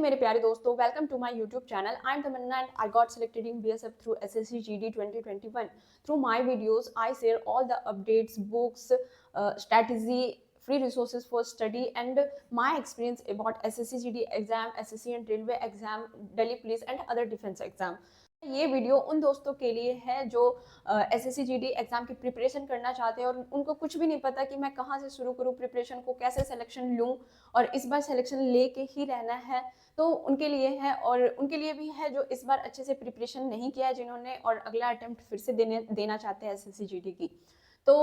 Morning मेरे प्यारे दोस्तों, welcome to my YouTube channel. I am Tamanna and I got selected in BSF through SSC GD 2021. Through my videos, I share all the updates, books, strategy, free resources for study and my experience about SSC GD exam, SSC and Railway exam, Delhi Police and other defense exam. ये video उन दोस्तों के लिए है जो SSC GD exam की preparation करना चाहते हैं और उनको कुछ भी नहीं पता कि मैं कहाँ से शुरू करूँ प्रिपरेशन को, कैसे सिलेक्शन लूँ और इस बार सिलेक्शन लेके ही रहना है। तो उनके लिए है और उनके लिए भी है जो इस बार अच्छे से प्रिपरेशन नहीं किया है जिन्होंने और अगला अटेम्प्ट फिर से देना चाहते हैं SSC GD की। तो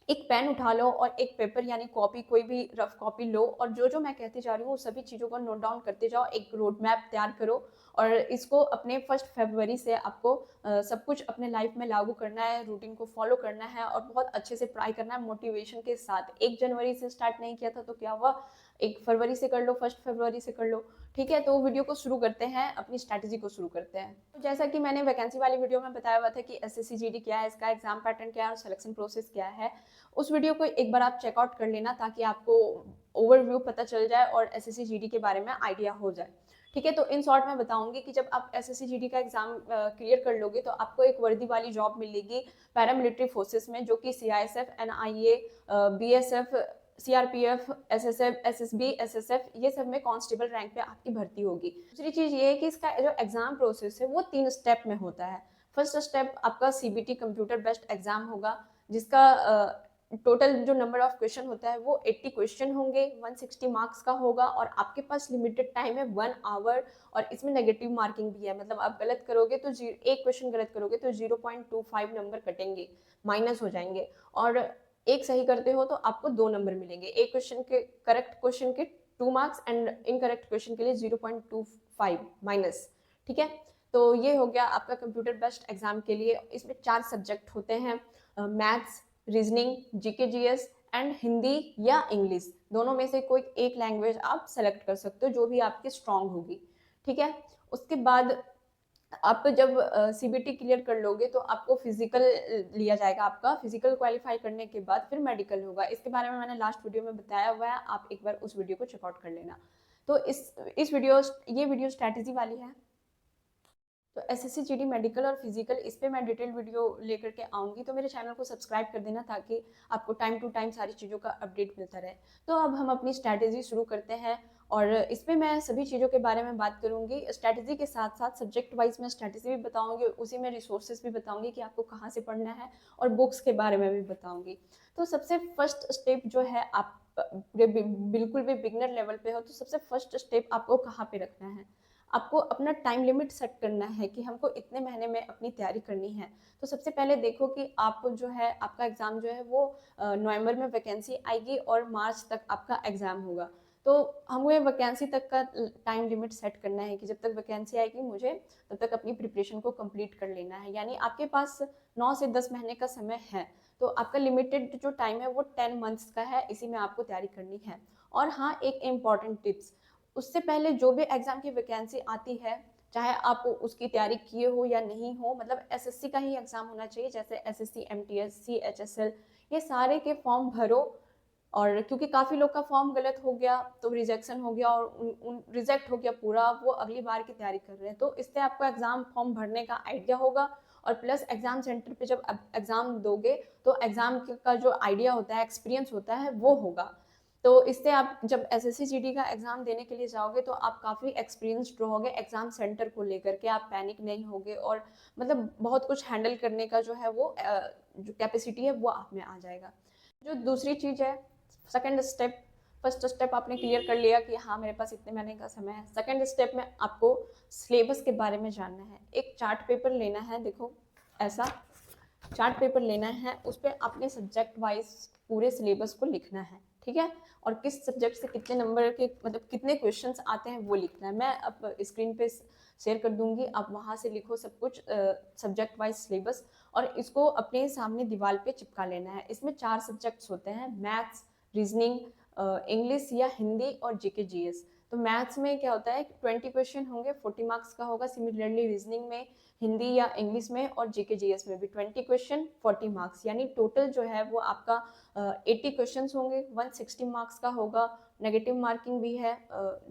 एक पेन उठा लो और एक पेपर यानी कॉपी, कोई भी रफ कॉपी लो और जो जो मैं कहती जा रही हूँ सभी चीज़ों को नोट डाउन करते जाओ। एक रोड मैप तैयार करो और इसको अपने 1 फरवरी से आपको सब कुछ अपने लाइफ में लागू करना है, रूटीन को फॉलो करना है और बहुत अच्छे से ट्राई करना है मोटिवेशन के साथ। 1 जनवरी से स्टार्ट नहीं किया था तो क्या हुआ, 1 फरवरी से कर लो, 1 फरवरी से कर लो। ठीक है, तो वीडियो को शुरू करते हैं, अपनी स्ट्रैटेजी को शुरू करते हैं। तो जैसा कि मैंने वैकेंसी वाली वीडियो में बताया हुआ था कि SSC GD क्या है, इसका एग्जाम पैटर्न क्या है और सिलेक्शन प्रोसेस क्या है, उस वीडियो को एक बार आप चेकआउट कर लेना ताकि आपको ओवरव्यू पता चल जाए और SSC GD के बारे में आइडिया हो जाए। ठीक है, तो इन शॉर्ट मैं बताऊंगी कि जब आप SSC GD का एग्जाम क्लियर कर लोगे तो आपको एक वर्दी वाली जॉब मिलेगी पैरामिलिट्री फोर्सेस में, जो कि CISF, NIA, BSF, CRPF, SSF, SSB, SSF, ये सब में कांस्टेबल रैंक पे आपकी भर्ती होगी। दूसरी चीज ये है कि इसका जो एग्जाम प्रोसेस है वो 3 स्टेप में होता है। फर्स्ट स्टेप आपका CBT कंप्यूटर बेस्ड एग्जाम होगा, जिसका टोटल जो नंबर ऑफ क्वेश्चन होता है वो 80 क्वेश्चन होंगे, 160 मार्क्स का होगा और आपके पास लिमिटेड टाइम है 1 आवर। और इसमें नेगेटिव मार्किंग भी है, मतलब आप गलत करोगे तो एक क्वेश्चन गलत करोगे तो 0.25 नंबर कटेंगे, माइनस हो जाएंगे। और एक सही करते हो तो आपको 2 नंबर मिलेंगे। एक क्वेश्चन के करेक्ट क्वेश्चन के 2 मार्क्स एंड इनकरेक्ट क्वेश्चन के लिए 0.25 माइनस। ठीक है, तो ये हो गया आपका कंप्यूटर बेस्ड एग्जाम के लिए। इसमें 4 सब्जेक्ट होते हैं, maths, reasoning, GK GS and Hindi या इंग्लिश। दोनों में से कोई एक लैंग्वेज आप सेलेक्ट कर सकते हो जो भी आपकी स्ट्रांग होगी। ठीक है, उसके बाद आप जब CBT क्लियर कर लोगे तो आपको फिजिकल लिया जाएगा। आपका फिजिकल क्वालिफाई करने के बाद फिर मेडिकल होगा। इसके बारे में मैंने लास्ट वीडियो में बताया हुआ है, आप एक बार उस वीडियो को चेकआउट कर लेना। तो इस वीडियो ये वीडियो स्ट्रैटेजी वाली है। तो SSC GD मेडिकल और फिजिकल, इस पर मैं डिटेल वीडियो लेकर के आऊँगी, तो मेरे चैनल को सब्सक्राइब कर देना ताकि आपको टाइम टू टाइम सारी चीज़ों का अपडेट मिलता रहे। तो अब हम अपनी स्ट्रैटेजी शुरू करते हैं और इस पर मैं सभी चीज़ों के बारे में बात करूँगी। स्ट्रैटेजी के साथ साथ सब्जेक्ट वाइज मैं स्ट्रैटेजी भी बताऊँगी, उसी में रिसोर्सेज भी बताऊँगी कि आपको कहाँ से पढ़ना है और बुक्स के बारे में भी बताऊँगी। तो सबसे फर्स्ट स्टेप जो है, आप बिल्कुल भी बिगनर लेवल पे हो तो सबसे फर्स्ट स्टेप आपको कहाँ पे रखना है, आपको अपना टाइम लिमिट सेट करना है कि हमको इतने महीने में अपनी तैयारी करनी है। तो सबसे पहले देखो कि आप जो है आपका एग्ज़ाम जो है वो नवंबर में वैकेंसी आएगी और मार्च तक आपका एग्ज़ाम होगा। तो हमें वैकेंसी तक का टाइम लिमिट सेट करना है कि जब तक वैकेंसी आएगी मुझे तब तक अपनी प्रिपरेशन को कंप्लीट कर लेना है। यानी आपके पास 9 से 10 महीने का समय है। तो आपका लिमिटेड जो टाइम है वो 10 मंथ्स का है, इसी में आपको तैयारी करनी है। और हाँ, एक इम्पॉर्टेंट टिप्स, उससे पहले जो भी एग्जाम की वैकेंसी आती है, चाहे आप उसकी तैयारी किए हो या नहीं हो, मतलब SSC का ही एग्जाम होना चाहिए, जैसे SSC, MTS, CHSL, ये सारे के फॉर्म भरो। और क्योंकि काफ़ी लोग का फॉर्म गलत हो गया तो रिजेक्शन हो गया और उन रिजेक्ट हो गया पूरा, वो अगली बार की तैयारी कर रहे हैं। तो इससे आपको एग्जाम फॉर्म भरने का आइडिया होगा और प्लस एग्जाम सेंटर पे जब एग्जाम दोगे तो एग्जाम का जो आइडिया होता है, एक्सपीरियंस होता है, वो होगा। तो इससे आप जब SSC GD का एग्जाम देने के लिए जाओगे तो आप काफ़ी एक्सपीरियंसड रहोगे एग्जाम सेंटर को लेकर के, आप पैनिक नहीं होगे और मतलब बहुत कुछ हैंडल करने का जो है वो जो कैपेसिटी है वो आप में आ जाएगा। जो दूसरी चीज़ है, सेकंड स्टेप, फर्स्ट स्टेप आपने क्लियर कर लिया कि हाँ मेरे पास इतने महीने का समय है। सेकंड स्टेप में आपको सिलेबस के बारे में जानना है। एक चार्ट पेपर लेना है, देखो ऐसा चार्ट पेपर लेना है, उस पर अपने सब्जेक्ट वाइज पूरे सिलेबस को लिखना है। ठीक है, और किस सब्जेक्ट से कितने नंबर के मतलब कितने क्वेश्चंस आते हैं वो लिखना है। मैं अब स्क्रीन पे शेयर कर दूंगी, आप वहाँ से लिखो सब कुछ सब्जेक्ट वाइज सिलेबस और इसको अपने सामने दीवार पे चिपका लेना है। इसमें 4 सब्जेक्ट्स होते हैं, मैथ्स, रीजनिंग, इंग्लिश या हिंदी और जीके जीएस। तो मैथ्स में क्या होता है, 20 क्वेश्चन होंगे, 40 मार्क्स का होगा। सिमिलरली रीजनिंग में, हिंदी या इंग्लिश में और जीके जीएस में भी 20 क्वेश्चन, 40 मार्क्स, यानी टोटल जो है वो आपका 80 क्वेश्चन होंगे, 160 मार्क्स का होगा। नेगेटिव मार्किंग भी है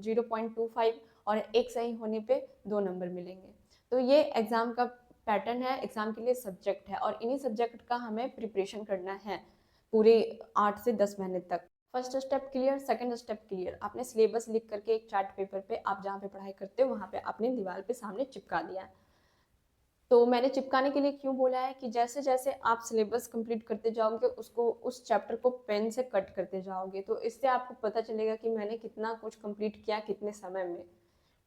0.25 और एक सही होने पे 2 नंबर मिलेंगे। तो ये एग्ज़ाम का पैटर्न है, एग्ज़ाम के लिए सब्जेक्ट है और इन्हीं सब्जेक्ट का हमें प्रिपरेशन करना है पूरे 8 से 10 महीने तक। First step clear, second step clear. आपने सिलेबस लिख करके एक चार्ट पेपर पे आप जहाँ पे पढ़ाई करते हो वहाँ पे आपने दीवार पे सामने चिपका दिया है। तो मैंने चिपकाने के लिए क्यों बोला है कि जैसे जैसे आप सिलेबस कंप्लीट करते जाओगे उसको उस चैप्टर को पेन से कट करते जाओगे तो इससे आपको पता चलेगा कि मैंने कितना कुछ कंप्लीट किया कितने समय में,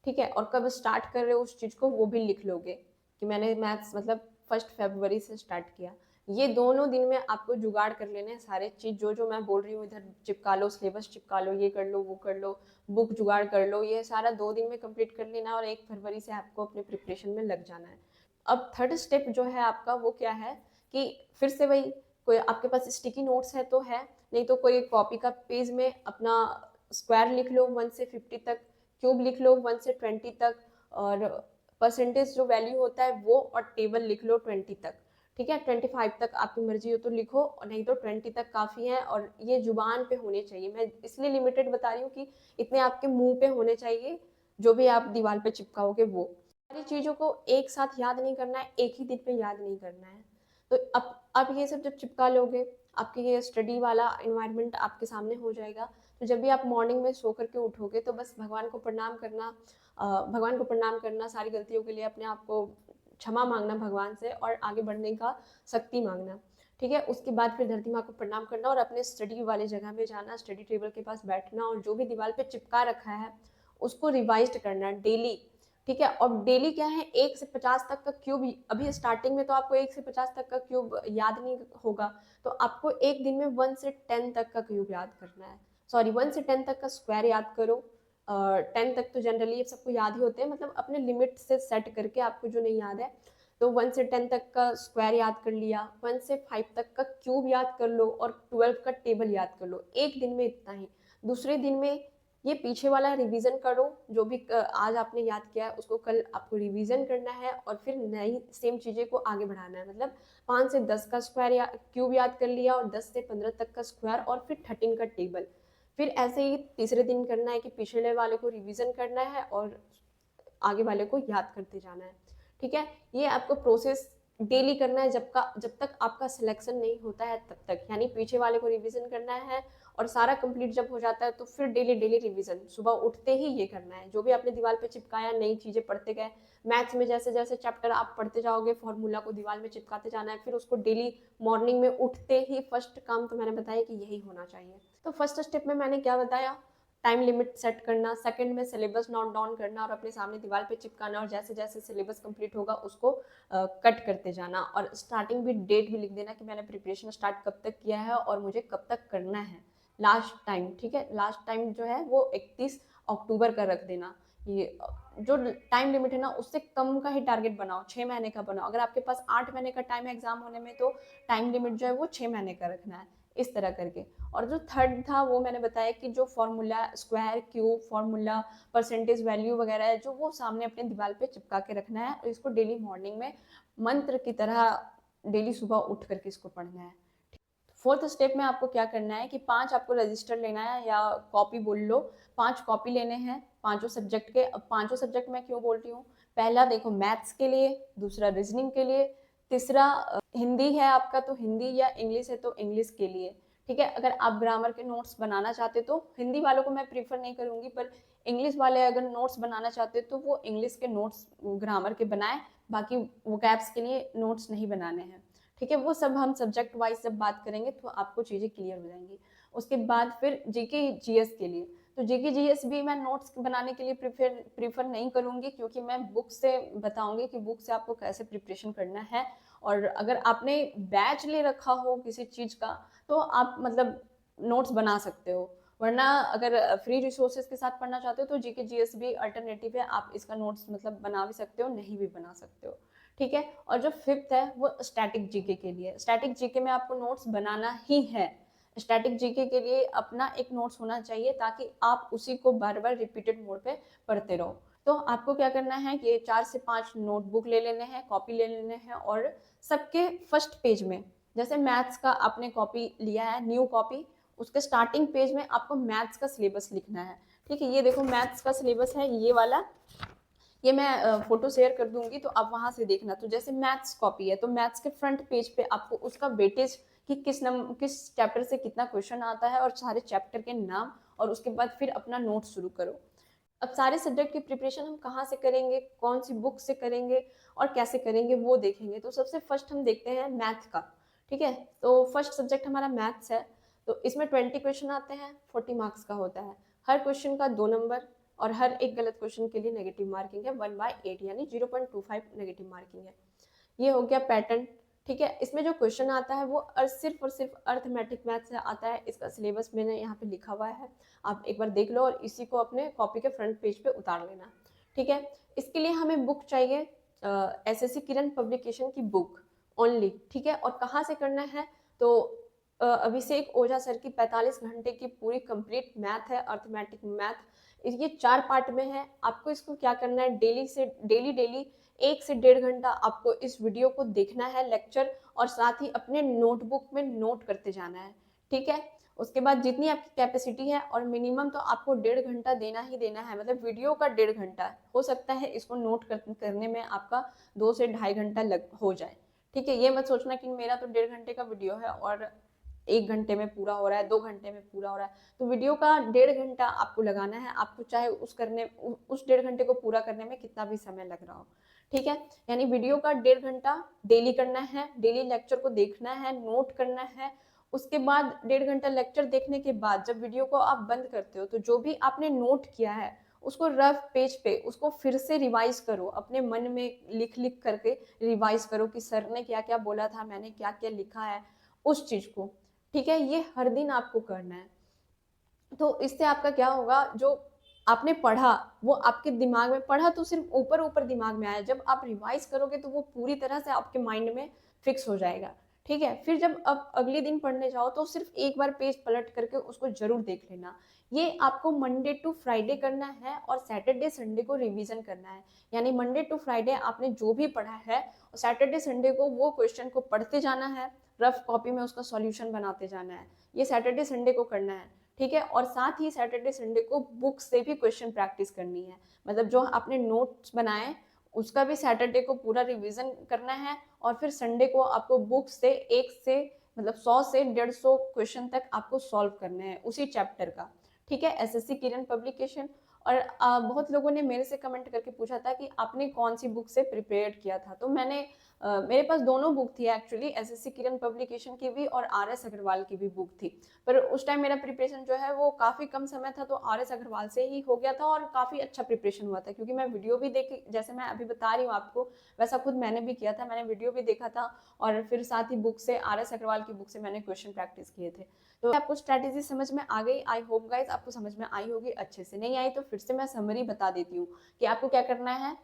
ठीक है। और कब स्टार्ट कर रहे हो उस चीज़ को वो भी लिख लोगे कि मैंने मैथ्स मतलब 1 फरवरी से स्टार्ट किया। ये दोनों दिन में आपको जुगाड़ कर लेने हैं सारे चीज़, जो जो मैं बोल रही हूँ इधर चिपका लो, सिलेबस चिपका लो, ये कर लो वो कर लो, बुक जुगाड़ कर लो, ये सारा 2 दिन में कंप्लीट कर लेना और 1 फरवरी से आपको अपने प्रिपरेशन में लग जाना है। अब थर्ड स्टेप जो है आपका वो क्या है कि फिर से वही, कोई आपके पास स्टिकी नोट्स है तो है, नहीं तो कोई कॉपी का पेज में अपना स्क्वायर लिख लो 1 से 50 तक, क्यूब लिख लो 1 से 20 तक, और परसेंटेज जो वैल्यू होता है वो और टेबल लिख लो 20 तक, ठीक है। 25 तक आपकी मर्जी हो तो लिखो और नहीं तो 20 तक काफ़ी है। और ये जुबान पे होने चाहिए, मैं इसलिए लिमिटेड बता रही हूँ कि इतने आपके मुंह पे होने चाहिए जो भी आप दीवार पे चिपकाओगे वो। सारी चीज़ों को एक साथ याद नहीं करना है, एक ही दिन पे याद नहीं करना है। तो अब ये सब जब चिपका लोगे, आपके ये स्टडी वाला इन्वायरमेंट आपके सामने हो जाएगा। तो जब भी आप मॉर्निंग में सो करके उठोगे तो बस भगवान को प्रणाम करना, भगवान को प्रणाम करना, सारी गलतियों के लिए अपने आप को क्षमा मांगना भगवान से और आगे बढ़ने का शक्ति मांगना, ठीक है। उसके बाद फिर धरती माँ को प्रणाम करना और अपने स्टडी वाले जगह में जाना, स्टडी टेबल के पास बैठना और जो भी दीवार पे चिपका रखा है उसको रिवाइज करना डेली, ठीक है। और डेली क्या है 1 से 50 तक का क्यूब, अभी स्टार्टिंग में तो आपको 1 से 50 तक का क्यूब याद नहीं होगा, तो आपको एक दिन में 1 से 10 तक का क्यूब याद करना है, सॉरी 1 से 10 तक का स्क्वायर याद करो। 10 तक तो जनरली ये सबको याद ही होते हैं, मतलब अपने लिमिट से सेट करके आपको जो नहीं याद है तो 1 से 10 तक का स्क्वायर याद कर लिया, 1 से 5 तक का क्यूब याद कर लो और 12 का टेबल याद कर लो, एक दिन में इतना ही। दूसरे दिन में ये पीछे वाला रिवीजन करो, जो भी आज आपने याद किया है उसको कल आपको रिवीजन करना है और फिर नई सेम चीज़ें को आगे बढ़ाना है। मतलब 5 से 10 का स्क्वायर क्यूब याद कर लिया और 10 से 15 तक का स्क्वायर और फिर 13 का टेबल। फिर ऐसे ही तीसरे दिन करना है कि पिछले वाले को रिवीजन करना है और आगे वाले को याद करते जाना है, ठीक है। ये आपको प्रोसेस डेली करना है जब तक आपका सिलेक्शन नहीं होता है तब तक, यानी पीछे वाले को रिवीजन करना है और सारा कंप्लीट जब हो जाता है तो फिर डेली डेली रिवीजन, सुबह उठते ही ये करना है। जो भी आपने दीवार पे चिपकाया, नई चीज़ें पढ़ते गए, मैथ्स में जैसे जैसे चैप्टर आप पढ़ते जाओगे फॉर्मूला को दीवार में चिपकाते जाना है, फिर उसको डेली मॉर्निंग में उठते ही फर्स्ट काम तो मैंने बताया कि यही होना चाहिए। तो फर्स्ट स्टेप में मैंने क्या बताया, टाइम लिमिट सेट करना, सेकंड में सिलेबस नोट डाउन करना और अपने सामने दीवार पे चिपकाना और जैसे जैसे सिलेबस कंप्लीट होगा उसको कट करते जाना और स्टार्टिंग भी डेट भी लिख देना कि मैंने प्रिपरेशन स्टार्ट कब तक किया है और मुझे कब तक करना है लास्ट टाइम, ठीक है। लास्ट टाइम जो है वो 31 अक्टूबर का रख देना। ये जो टाइम लिमिट है ना उससे कम का ही टारगेट बनाओ, 6 महीने का बनाओ। अगर आपके पास 8 महीने का टाइम है एग्जाम होने में तो टाइम लिमिट जो है वो 6 महीने का रखना है, इस तरह करके। और जो थर्ड था वो मैंने बताया कि जो formula square cube formula percentage value वगैरह है जो वो सामने अपने दीवार पे चिपका के रखना है और इसको डेली मॉर्निंग में मंत्र की तरह डेली सुबह उठ करके इसको पढ़ना है। फोर्थ स्टेप में आपको क्या करना है कि 5 आपको रजिस्टर लेना है या कॉपी बोल लो, 5 कॉपी लेने हैं पांचों सब्जेक्ट के। अब पांचों सब्जेक्ट में क्यों बोल रही हूँ, पहला देखो मैथ्स के लिए, दूसरा रीजनिंग के लिए, तीसरा हिंदी है आपका तो हिंदी या इंग्लिश है तो इंग्लिश के लिए, ठीक है। अगर आप ग्रामर के नोट्स बनाना चाहते तो हिंदी वालों को मैं प्रीफर नहीं करूंगी, पर इंग्लिश वाले अगर नोट्स बनाना चाहते तो वो इंग्लिश के नोट्स ग्रामर के बनाए, बाकी वोकैब्स के लिए नोट्स नहीं बनाने हैं, ठीक है। वो सब हम सब्जेक्ट वाइज जब बात करेंगे तो आपको चीज़ें क्लियर हो जाएंगी। उसके बाद फिर जीके जीएस के लिए, तो जीके जीएस भी मैं नोट्स बनाने के लिए प्रीफर नहीं करूंगी क्योंकि मैं बुक से बताऊंगी कि बुक से आपको कैसे प्रिपरेशन करना है। और अगर आपने बैच ले रखा हो किसी चीज़ का तो आप मतलब नोट्स बना सकते हो, वरना अगर फ्री रिसोर्सेज के साथ पढ़ना चाहते हो तो जीके जीएस भी अल्टरनेटिव है, आप इसका नोट्स मतलब बना भी सकते हो नहीं भी बना सकते हो, ठीक है। और जो फिफ्थ है वो स्टैटिक जीके के लिए, स्टैटिक जीके में आपको नोट्स बनाना ही है। स्टैटिक जीके के लिए अपना एक नोट्स होना चाहिए ताकि आप उसी को बार बार रिपीटेड मोड पे पढ़ते रहो। तो आपको क्या करना है कि 4 से 5 नोटबुक ले लेने हैं, कॉपी ले लेने हैं और सबके फर्स्ट पेज में, जैसे मैथ्स का आपने कॉपी लिया है न्यू कॉपी, उसके स्टार्टिंग पेज में आपको मैथ्स का सिलेबस लिखना है। ठीक है, ये देखो मैथ्स का सिलेबस है ये वाला, ये मैं फोटो शेयर कर दूंगी तो आप वहां से देखना। तो जैसे मैथ्स कॉपी है तो मैथ्स के फ्रंट पेज पे आपको उसका वेटेज कि किस चैप्टर से कितना क्वेश्चन आता है और सारे चैप्टर के नाम, और उसके बाद फिर अपना नोट शुरू करो। अब सारे सब्जेक्ट की प्रिपरेशन हम कहाँ से करेंगे, कौन सी बुक से करेंगे और कैसे करेंगे वो देखेंगे। तो सबसे फर्स्ट हम देखते हैं मैथ का। ठीक है, तो फर्स्ट सब्जेक्ट हमारा मैथ्स है। तो इसमें 20 क्वेश्चन आते हैं, 40 मार्क्स का होता है। हर क्वेश्चन का 2 नंबर, और हर एक गलत क्वेश्चन के लिए नेगेटिव मार्किंग है 1/8 यानी 0.25 नेगेटिव मार्किंग है। ये हो गया पैटर्न। ठीक है, इसमें जो क्वेश्चन आता है वो सिर्फ और सिर्फ अर्थमेटिक मैथ से आता है। इसका सिलेबस मैंने यहाँ पे लिखा हुआ है, आप एक बार देख लो और इसी को अपने कॉपी के फ्रंट पेज पे उतार लेना। ठीक है, इसके लिए हमें बुक चाहिए एसएससी किरण पब्लिकेशन की बुक ओनली। ठीक है, और कहाँ से करना है तो अभिषेक ओझा सर की 45 घंटे की पूरी कंप्लीट मैथ है, अर्थमेटिक मैथ। ये 4 पार्ट में है। आपको इसको क्या करना है, डेली 1 से 1.5 घंटा आपको इस वीडियो को देखना है लेक्चर, और साथ ही अपने नोटबुक में नोट करते जाना है। ठीक है, उसके बाद जितनी आपकी कैपेसिटी है, और मिनिमम तो आपको 1.5 घंटा देना ही देना है, मतलब वीडियो का 1.5 घंटा हो सकता है, इसको नोट करने में आपका 2 से ढाई घंटा लग हो जाए। ठीक है, ये मत सोचना कि मेरा तो 1.5 घंटे का वीडियो है और 1 घंटे में पूरा हो रहा है, 2 घंटे में पूरा हो रहा है। तो वीडियो का 1.5 घंटा आपको लगाना है, आपको चाहे उस 1.5 घंटे को पूरा करने में कितना भी समय लग रहा हो। ठीक है, यानी वीडियो का 1.5 घंटा डेली करना है, डेली लेक्चर को देखना है, नोट करना है। उसके बाद 1.5 घंटा लेक्चर देखने के बाद जब वीडियो को आप बंद करते हो तो जो भी आपने नोट किया है उसको रफ पेज पे उसको फिर से रिवाइज करो, अपने मन में लिख लिख करके रिवाइज करो कि सर ने क्या क्या बोला था, मैंने क्या क्या लिखा है उस चीज को। ठीक है, ये हर दिन आपको करना है। तो इससे आपका क्या होगा, जो आपने पढ़ा वो आपके दिमाग में, पढ़ा तो सिर्फ ऊपर ऊपर दिमाग में आया, जब आप रिवाइज करोगे तो वो पूरी तरह से आपके माइंड में फिक्स हो जाएगा। ठीक है, फिर जब अब अगले दिन पढ़ने जाओ तो सिर्फ एक बार पेज पलट करके उसको जरूर देख लेना। ये आपको मंडे टू फ्राइडे करना है और सैटरडे संडे को रिवीजन करना है। यानी मंडे टू फ्राइडे आपने जो भी पढ़ा है, सैटरडे संडे को वो क्वेश्चन को पढ़ते जाना है, रफ कॉपी में उसका सॉल्यूशन बनाते जाना है। ये सैटरडे संडे को करना है। ठीक है, और साथ ही सैटरडे संडे को बुक से भी क्वेश्चन प्रैक्टिस करनी है, मतलब जो आपने नोट्स बनाए उसका भी सैटरडे को पूरा रिवीजन करना है, और फिर संडे को आपको बुक से 100 से 150 क्वेश्चन तक आपको सॉल्व करने हैं उसी चैप्टर का। ठीक है, एसएससी किरण पब्लिकेशन। और बहुत लोगों ने मेरे से कमेंट करके पूछा था कि आपने कौन सी बुक से प्रिपेयर किया था। तो मैंने मेरे पास दोनों बुक थी एक्चुअली, एसएससी किरण पब्लिकेशन की भी और आरएस अग्रवाल की भी बुक थी। पर उस टाइम मेरा प्रिपरेशन जो है वो काफ़ी कम समय था, तो आरएस अग्रवाल से ही हो गया था और काफ़ी अच्छा प्रिपरेशन हुआ था, क्योंकि मैं वीडियो भी देखी, जैसे मैं अभी बता रही हूँ आपको वैसा खुद मैंने भी किया था, मैंने वीडियो भी देखा था और फिर साथ ही बुक से, आरएस अग्रवाल की बुक से मैंने क्वेश्चन प्रैक्टिस किए थे। तो आपको स्ट्रैटेजी समझ में आ गई, आई होप गाइज आपको समझ में आई होगी। अच्छे से नहीं आई तो फिर से मैं समरी बता देती हूँ कि आपको क्या करना है।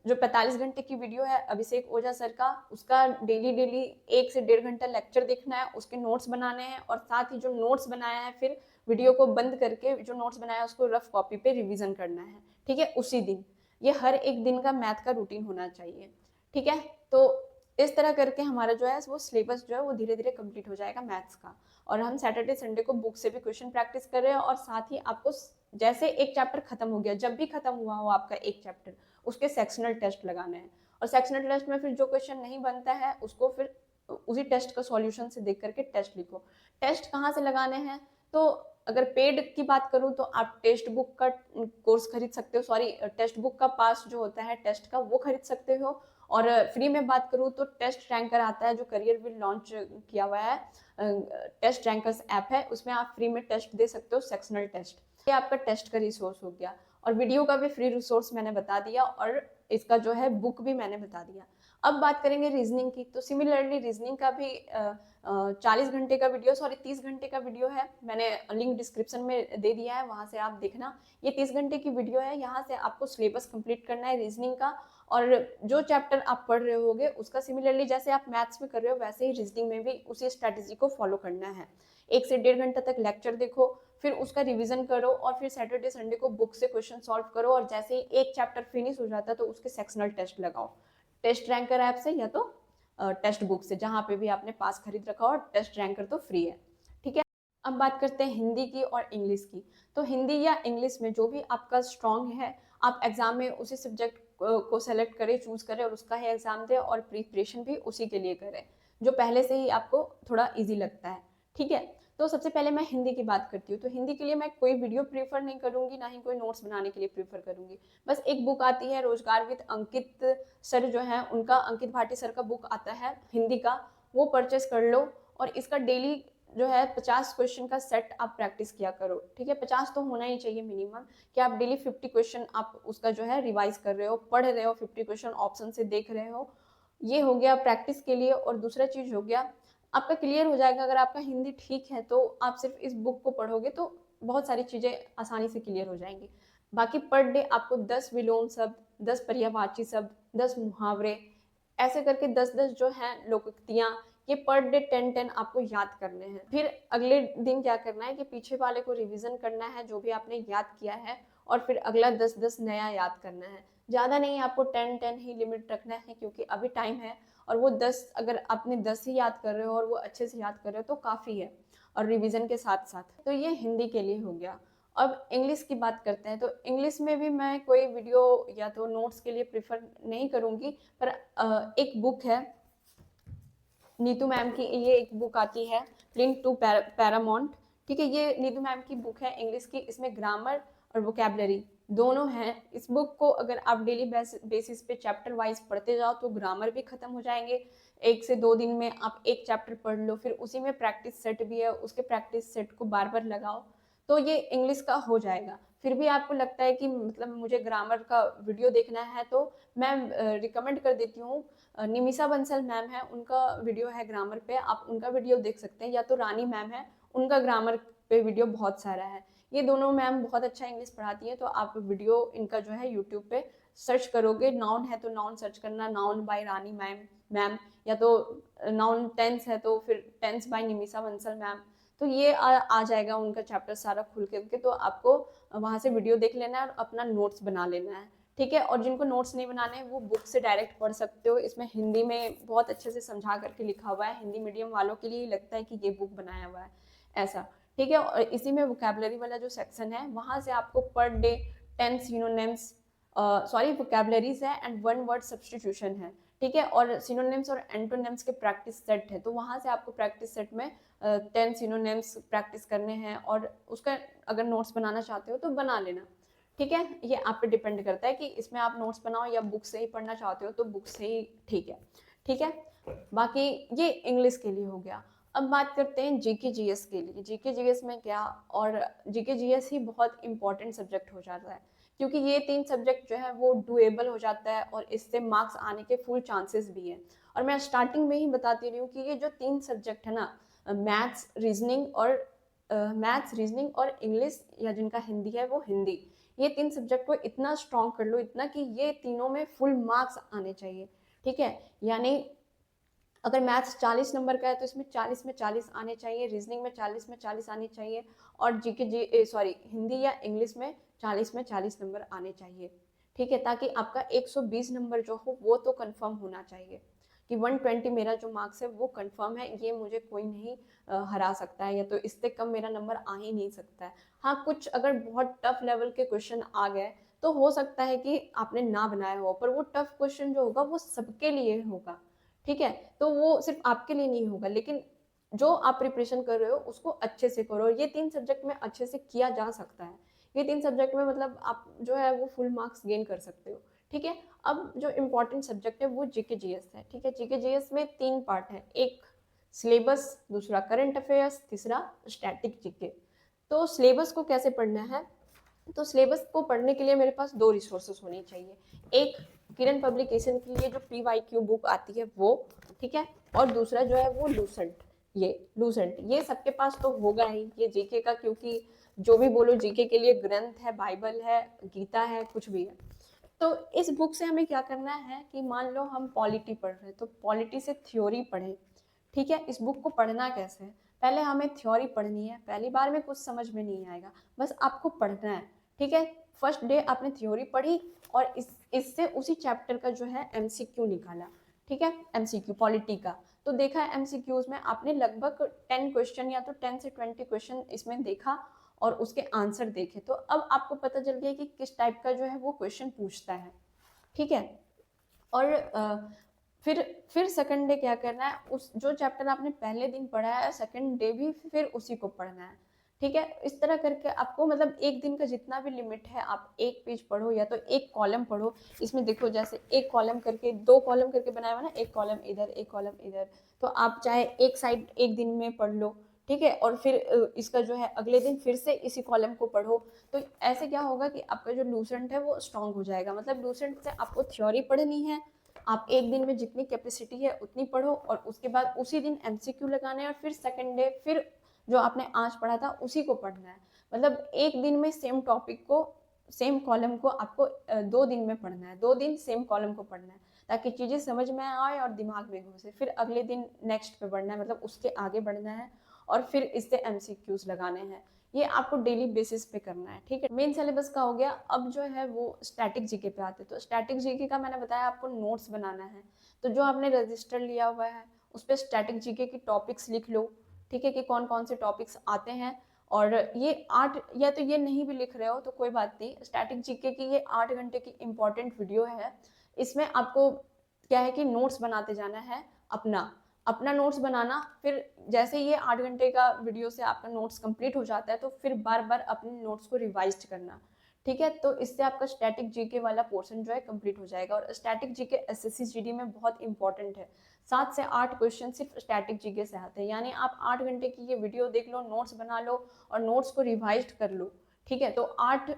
जो 45 घंटे की वीडियो है अभिषेक ओझा सर का, उसका डेली 1 से 1.5 घंटा लेक्चर देखना है, उसके नोट्स बनाने हैं, और साथ ही जो नोट्स बनाया है फिर वीडियो को बंद करके जो नोट्स बनाया है उसको रफ कॉपी पे रिवीजन करना है। ठीक है, उसी दिन। ये हर एक दिन का मैथ का रूटीन होना चाहिए। ठीक है, तो इस तरह करके हमारा जो है वो सिलेबस जो है वो धीरे धीरे कंप्लीट हो जाएगा मैथ्स का। और हम सैटरडे संडे को बुक से भी क्वेश्चन प्रैक्टिस कर रहे हैं, और साथ ही आपको जैसे एक चैप्टर खत्म हो गया, जब भी खत्म हुआ हो आपका एक चैप्टर, उसके सेक्शनल टेस्ट लगाने हैं। और सेक्शनल टेस्ट में फिर जो क्वेश्चन नहीं बनता है उसको फिर उसी टेस्ट का सॉल्यूशन से देख करके टेस्ट लिखो। टेस्ट कहाँ से लगाने हैं, तो अगर पेड की बात करूँ तो आप टेक्स्ट बुक का कोर्स खरीद सकते हो, सॉरी टेक्स्ट बुक का पास जो होता है टेस्ट का वो खरीद सकते हो। और फ्री में बात करूँ तो टेस्ट रैंकर आता है जो करियर विल लॉन्च किया हुआ है, टेस्ट रैंकर्स ऐप है, उसमें आप फ्री में टेस्ट दे सकते हो, सेक्शनल टेस्ट। ये आपका टेस्ट का रिसोर्स हो गया, और वीडियो का भी फ्री रिसोर्स मैंने बता दिया, और इसका जो है बुक भी मैंने बता दिया। अब बात करेंगे रीजनिंग की, तो सिमिलरली रीजनिंग का भी 40 घंटे का वीडियो, सॉरी 30 घंटे का वीडियो है, मैंने लिंक डिस्क्रिप्शन में दे दिया है, वहां से आप देखना। ये 30 घंटे की वीडियो है, यहाँ से आपको सिलेबस कंप्लीट करना है रीजनिंग का, और जो चैप्टर आप पढ़ रहे होगे उसका सिमिलरली जैसे आप मैथ्स में कर रहे हो वैसे ही रीजनिंग में भी उसी स्ट्रैटेजी को फॉलो करना है। 1 से 1.5 घंटा तक लेक्चर देखो, फिर उसका रिवीजन करो, और फिर सैटरडे संडे को बुक से क्वेश्चन सॉल्व करो, और जैसे ही एक चैप्टर फिनिश हो जाता है तो उसके सेक्शनल टेस्ट लगाओ, टेस्ट रैंकर ऐप से या तो टेक्स्ट बुक से, जहाँ पे भी आपने पास खरीद रखा हो, और टेस्ट रैंकर तो फ्री है। ठीक है, अब बात करते हैं हिंदी की और इंग्लिश की। तो हिंदी या इंग्लिश में जो भी आपका स्ट्रॉन्ग है, आप एग्जाम में उसी सब्जेक्ट को सेलेक्ट करें, चूज करें और उसका ही एग्जाम दें और प्रिपरेशन भी उसी के लिए करें जो पहले से ही आपको थोड़ा इजी लगता है। ठीक है, तो सबसे पहले मैं हिंदी की बात करती हूँ। तो हिंदी के लिए मैं कोई वीडियो प्रीफर नहीं करूंगी, ना ही कोई नोट्स बनाने के लिए प्रीफर करूंगी। बस एक बुक आती है रोजगार विद अंकित सर जो है उनका, अंकित भाटी सर का बुक आता है हिंदी का, वो परचेस कर लो और इसका डेली जो है 50 क्वेश्चन का सेट आप प्रैक्टिस किया करो। ठीक है, 50 तो होना ही चाहिए मिनिमम, कि आप डेली 50 क्वेश्चन आप उसका जो है रिवाइज कर रहे हो, पढ़ रहे हो, 50 क्वेश्चन ऑप्शन से देख रहे हो। ये हो गया प्रैक्टिस के लिए। और दूसरा चीज हो गया, आपका क्लियर हो जाएगा। अगर आपका हिंदी ठीक है तो आप सिर्फ इस बुक को पढ़ोगे तो बहुत सारी चीजें आसानी से क्लियर हो जाएंगी। बाकी पर डे आपको 10 विलोम शब्द, 10 पर्यायवाची शब्द, 10 मुहावरे, ऐसे करके 10-10 जो है लोकोक्तियां, ये पर डे 10-10 आपको याद करने हैं। फिर अगले दिन क्या करना है कि पीछे वाले को रिवीजन करना है जो भी आपने याद किया है, और फिर अगला 10-10 नया याद करना है। ज़्यादा नहीं, आपको 10-10 ही लिमिट रखना है क्योंकि अभी टाइम है। और वो 10, अगर आपने 10 ही याद कर रहे हो और वो अच्छे से याद कर रहे हो तो काफ़ी है, और रिवीजन के साथ साथ। तो ये हिंदी के लिए हो गया। अब इंग्लिश की बात करते हैं। तो इंग्लिश में भी मैं कोई वीडियो या तो नोट्स के लिए प्रिफर नहीं करूँगी, पर एक बुक है नीतू मैम की, ये एक बुक आती है लिंक टू पैरामाउंट। ठीक है, ये नीतू मैम की बुक है इंग्लिश की। इसमें ग्रामर और वोकेबलरी दोनों हैं। इस बुक को अगर आप डेली बेसिस पे चैप्टर वाइज पढ़ते जाओ तो ग्रामर भी खत्म हो जाएंगे। 1 से 2 दिन में आप एक चैप्टर पढ़ लो, फिर उसी में प्रैक्टिस सेट भी है, उसके प्रैक्टिस सेट को बार बार लगाओ, तो ये इंग्लिश का हो जाएगा। फिर भी आपको लगता है कि मतलब मुझे ग्रामर का वीडियो देखना है, तो मैं रिकमेंड कर देती हूँ, निमिषा बंसल मैम है, उनका वीडियो है ग्रामर पे, आप उनका वीडियो देख सकते हैं। या तो रानी मैम है, उनका ग्रामर पे वीडियो बहुत सारा है। ये दोनों मैम बहुत अच्छा इंग्लिश पढ़ाती हैं, तो आप वीडियो इनका जो है यूट्यूब पे सर्च करोगे, नाउन है तो नाउन सर्च करना, नाउन बाय रानी मैम, या तो नाउन टेंस है तो फिर tense by Nimisha Bansal ma'am. तो ये आ जाएगा उनका चैप्टर सारा खुल के, तो आपको वहाँ से वीडियो देख लेना है और अपना नोट्स बना लेना है। ठीक है, और जिनको नोट्स नहीं बनाने हैं वो बुक से डायरेक्ट पढ़ सकते हो। इसमें हिंदी में बहुत अच्छे से समझा करके लिखा हुआ है, हिंदी मीडियम वालों के लिए लगता है कि ये बुक बनाया हुआ है ऐसा। ठीक है, और इसी में वोकेबलरी वाला जो सेक्शन है वहाँ से आपको per day 10 synonyms, sorry vocabularies है एंड 1 वर्ड सब्सटीट्यूशन है। ठीक है, और सिनोनिम्स और एंटोनिम्स के प्रैक्टिस सेट है, तो वहाँ से आपको प्रैक्टिस सेट में 10 सिनोनिम्स प्रैक्टिस करने हैं, और उसका अगर नोट्स बनाना चाहते हो तो बना लेना। ठीक है, ये आप पे डिपेंड करता है कि इसमें आप नोट्स बनाओ या बुक से ही पढ़ना चाहते हो तो बुक से ही ठीक है। ठीक है, बाकी ये इंग्लिश के लिए हो गया। अब बात करते हैं जीके जीएस के लिए। जीके जीएस में क्या, और जीके जीएस ही बहुत इंपॉर्टेंट सब्जेक्ट हो जाता है, क्योंकि ये 3 सब्जेक्ट जो है वो डुएबल हो जाता है और इससे मार्क्स आने के फुल चांसेस भी हैं। और मैं स्टार्टिंग में ही बताती रही हूँ कि ये जो 3 सब्जेक्ट है ना, मैथ्स रीजनिंग और इंग्लिश, या जिनका हिंदी है वो हिंदी, ये 3 सब्जेक्ट को इतना स्ट्रॉन्ग कर लो, इतना कि ये तीनों में फुल मार्क्स आने चाहिए। ठीक है, यानी अगर मैथ्स 40 नंबर का है तो इसमें 40 में 40 आने चाहिए, रीजनिंग में 40 में 40 आने चाहिए, और हिंदी या इंग्लिश में 40 में 40 नंबर आने चाहिए। ठीक है, ताकि आपका 120 नंबर जो हो वो तो कंफर्म होना चाहिए कि 120 मेरा जो मार्क्स है वो कंफर्म है, ये मुझे कोई नहीं हरा सकता है, या तो इससे कम मेरा नंबर आ ही नहीं सकता है। हाँ, कुछ अगर बहुत टफ लेवल के क्वेश्चन आ गए तो हो सकता है कि आपने ना बनाया हो, पर वो टफ क्वेश्चन जो होगा वो सबके लिए होगा। ठीक है, तो वो सिर्फ आपके लिए नहीं होगा, लेकिन जो आप प्रिपरेशन कर रहे हो उसको अच्छे से करो। ये 3 सब्जेक्ट में अच्छे से किया जा सकता है। ये 3 सब्जेक्ट में मतलब आप जो है वो फुल मार्क्स गेन कर सकते हो। ठीक है, अब जो इम्पोर्टेंट सब्जेक्ट है वो जीके जीएस है। ठीक है, जीके जीएस में 3 पार्ट है, एक सिलेबस, दूसरा करंट अफेयर्स, तीसरा स्टैटिक जीके। तो सिलेबस को कैसे पढ़ना है, तो सिलेबस को पढ़ने के लिए मेरे पास 2 रिसोर्सेस होनी चाहिए। एक किरण पब्लिकेशन के लिए जो PYQ बुक आती है वो, ठीक है, और दूसरा जो है वो लूसेंट, ये सबके पास तो होगा ही, ये जीके का, क्योंकि जो भी बोलो जीके के लिए ग्रंथ है, बाइबल है, गीता है, कुछ भी है। तो इस बुक से हमें क्या करना है कि मान लो हम पॉलिटी पढ़ रहे हैं तो पॉलिटी से थ्योरी पढ़ें। ठीक है, इस बुक को पढ़ना कैसे है, पहले हमें थ्योरी पढ़नी है। पहली बार में कुछ समझ में नहीं आएगा, बस आपको पढ़ना है। ठीक है, फर्स्ट डे आपने थ्योरी पढ़ी और इससे उसी चैप्टर का जो है MCQ निकाला। ठीक है, MCQ पॉलिटी का, तो देखा है एमसीक्यूज में आपने लगभग 10 क्वेश्चन या तो 10 से 20 क्वेश्चन इसमें देखा और उसके आंसर देखे, तो अब आपको पता चल गया कि किस टाइप का जो है वो क्वेश्चन पूछता है, ठीक है। और फिर सेकंड डे क्या करना है, उस जो चैप्टर आपने पहले दिन पढ़ा है सेकंड डे भी फिर उसी को पढ़ना है, ठीक है। इस तरह करके आपको मतलब एक दिन का जितना भी लिमिट है आप एक पेज पढ़ो या तो एक कॉलम पढ़ो। इसमें देखो जैसे एक कॉलम करके 2 कॉलम करके बनाया हुआ ना, एक कॉलम इधर एक कॉलम इधर, तो आप चाहे एक साइड एक दिन में पढ़ लो, ठीक है, और फिर इसका जो है अगले दिन फिर से इसी कॉलम को पढ़ो। तो ऐसे क्या होगा कि आपका जो लूसेंट है वो स्ट्रांग हो जाएगा। मतलब लूसेंट से आपको थ्योरी पढ़नी है, आप एक दिन में जितनी कैपेसिटी है उतनी पढ़ो और उसके बाद उसी दिन एमसीक्यू लगाना है और फिर सेकंड डे फिर जो आपने आज पढ़ा था उसी को पढ़ना है। मतलब एक दिन में सेम टॉपिक को सेम कॉलम को आपको 2 दिन में पढ़ना है, 2 दिन सेम कॉलम को पढ़ना है ताकि चीजें समझ में आए और दिमाग में घुसे। फिर अगले दिन नेक्स्ट पे बढ़ना है, मतलब उसके आगे बढ़ना है और फिर इससे एमसीक्यूज लगाने हैं। ये आपको डेली बेसिस पे करना है, ठीक है। मेन सिलेबस का हो गया। अब जो है वो स्टैटिक जीके पे आते हैं। तो स्टैटिक जीके का मैंने बताया आपको नोट्स बनाना है, तो जो आपने रजिस्टर लिया हुआ है उस पर स्टैटिक जीके की टॉपिक्स लिख लो, ठीक है, कि कौन कौन से टॉपिक्स आते हैं। और ये 8 या तो ये नहीं भी लिख रहे हो तो कोई बात नहीं, स्टैटिक जीके की ये 8 घंटे की इंपॉर्टेंट वीडियो है। इसमें आपको क्या है कि नोट्स बनाते जाना है, अपना अपना नोट्स बनाना। फिर जैसे ये 8 घंटे का वीडियो से आपका नोट्स कंप्लीट हो जाता है तो फिर बार बार अपने नोट्स को रिवाइज करना, ठीक है। तो इससे आपका स्टैटिक जीके वाला पोर्शन जो है कंप्लीट हो जाएगा। और स्टैटिक जीके एसएससी जीडी में बहुत इंपॉर्टेंट है। 7 से 8 क्वेश्चन सिर्फ स्टैटिक जीके से आते हैं, यानी आप 8 घंटे की ये वीडियो देख लो, नोट्स बना लो और नोट्स को रिवाइज कर लो, ठीक है। तो 8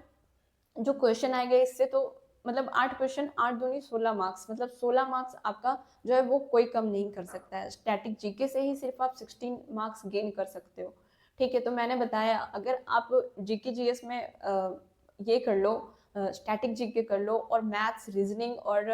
जो क्वेश्चन आएंगे इससे, तो मतलब 8 क्वेश्चन 8 दूनी 16 मार्क्स, मतलब 16 मार्क्स आपका जो है वो कोई कम नहीं कर सकता है। स्टैटिक जीके से ही सिर्फ आप 16 मार्क्स गेन कर सकते हो, ठीक है। तो मैंने बताया अगर आप जीके जीएस में ये कर लो, स्टैटिक जीके कर लो और मैथ्स रीजनिंग और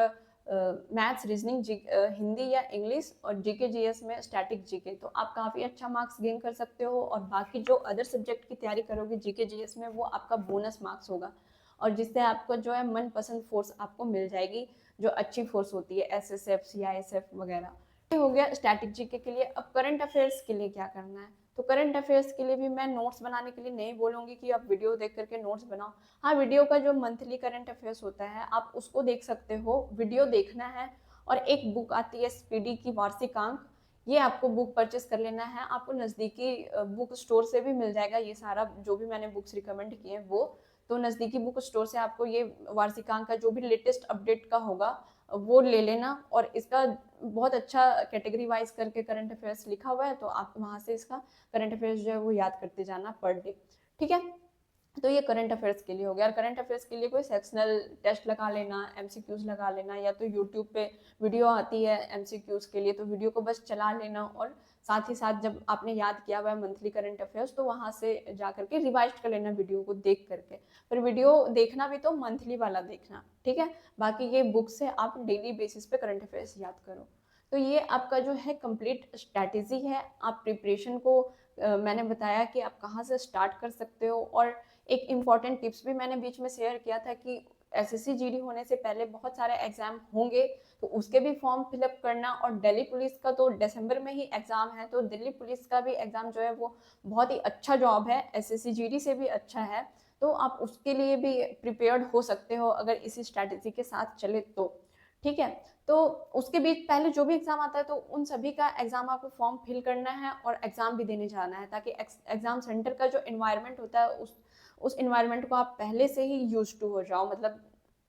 मैथ्स रीजनिंग हिंदी या इंग्लिश और जीके जीएस में स्टैटिक जीके, तो आप काफ़ी अच्छा मार्क्स गेन कर सकते हो। और बाकी जो अदर सब्जेक्ट की तैयारी करोगे जीके जीएस में वो आपका बोनस मार्क्स होगा, और जिससे आपको जो है मनपसंद फोर्स आपको मिल जाएगी, जो अच्छी फोर्स होती है एसएसएफ सीआईएसएफ वगैरह। ये हो गया स्टैटिक जीके के लिए। अब करंट अफेयर्स के लिए क्या करना है, तो करंट अफेयर्स के लिए भी मैं नोट्स बनाने के लिए नहीं बोलूँगी कि आप वीडियो देख करके नोट्स बनाओ। हाँ, वीडियो का जो मंथली करंट अफेयर्स होता है आप उसको देख सकते हो, वीडियो देखना है। और एक बुक आती है स्पीडी की वार्षिकांक, ये आपको बुक परचेस कर लेना है। आपको नज़दीकी बुक स्टोर से भी मिल जाएगा ये सारा जो भी मैंने बुक्स रिकमेंड किए हैं वो। तो नज़दीकी बुक स्टोर से आपको ये वार्षिकांक का जो भी लेटेस्ट अपडेट का होगा वो ले लेना। और इसका बहुत अच्छा कैटेगरी वाइज करके करंट अफेयर्स लिखा हुआ है, तो आप वहाँ से इसका करंट अफेयर्स जो है वो याद करते जाना पर डे, ठीक है। तो ये करंट अफेयर्स के लिए हो गया। और करंट अफेयर्स के लिए कोई सेक्शनल टेस्ट लगा लेना, एमसीक्यूज लगा लेना, या तो यूट्यूब पे वीडियो आती है एमसीक्यूज के लिए तो वीडियो को बस चला लेना। और साथ ही साथ जब आपने याद किया हुआ है मंथली करंट अफेयर्स तो वहाँ से जा करके रिवाइज कर लेना वीडियो को देख करके। पर वीडियो देखना भी तो मंथली वाला देखना, ठीक है। बाकी ये बुक से आप डेली बेसिस पे करंट अफेयर्स याद करो। तो ये आपका जो है कंप्लीट स्ट्रैटेजी है। आप प्रिपरेशन को मैंने बताया कि आप कहाँ से स्टार्ट कर सकते हो। और एक इम्पॉर्टेंट टिप्स भी मैंने बीच में शेयर किया था कि एसएससी जीडी होने से पहले बहुत सारे एग्जाम होंगे, तो उसके भी फॉर्म फिलअप करना। और दिल्ली पुलिस का तो दिसंबर में ही एग्जाम है, तो दिल्ली पुलिस का भी एग्जाम जो है वो बहुत ही अच्छा जॉब है, एसएससी जीडी से भी अच्छा है। तो आप उसके लिए भी प्रिपेयर्ड हो सकते हो अगर इसी स्ट्रैटेजी के साथ चले तो, ठीक है। तो उसके बीच पहले जो भी एग्जाम आता है तो उन सभी का एग्जाम आपको फॉर्म फिल करना है और एग्जाम भी देने जाना है, ताकि एग्जाम सेंटर का जो इन्वायरमेंट होता है उस इन्वायरमेंट को आप पहले से ही यूज टू हो जाओ। मतलब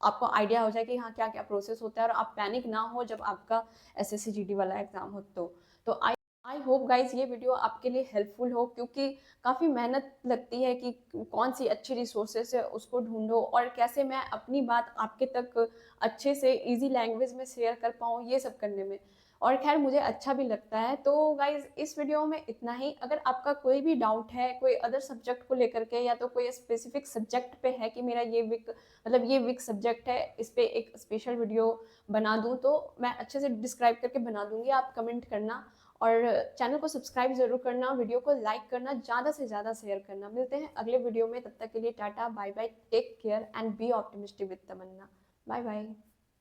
आपको आइडिया हो जाए कि हाँ क्या क्या प्रोसेस होता है और आप पैनिक ना हो जब आपका एसएससी जीडी वाला एग्जाम हो। तो आई होप गाइज ये वीडियो आपके लिए हेल्पफुल हो, क्योंकि काफ़ी मेहनत लगती है कि कौन सी अच्छी रिसोर्सेस है उसको ढूंढो और कैसे मैं अपनी बात आपके तक अच्छे से इजी लैंग्वेज में शेयर कर पाऊँ, ये सब करने में। और खैर मुझे अच्छा भी लगता है। तो गाइज इस वीडियो में इतना ही। अगर आपका कोई भी डाउट है कोई अदर सब्जेक्ट को लेकर के, या तो कोई स्पेसिफिक सब्जेक्ट पे है कि मेरा ये वीक मतलब ये वीक सब्जेक्ट है, इस पे एक स्पेशल वीडियो बना दूं, तो मैं अच्छे से डिस्क्राइब करके बना दूंगी, आप कमेंट करना। और चैनल को सब्सक्राइब जरूर करना, वीडियो को लाइक करना, ज़्यादा से ज़्यादा शेयर करना। मिलते हैं अगले वीडियो में, तब तक के लिए tata bye bye, take care and be optimistic with Tamanna. Bye bye.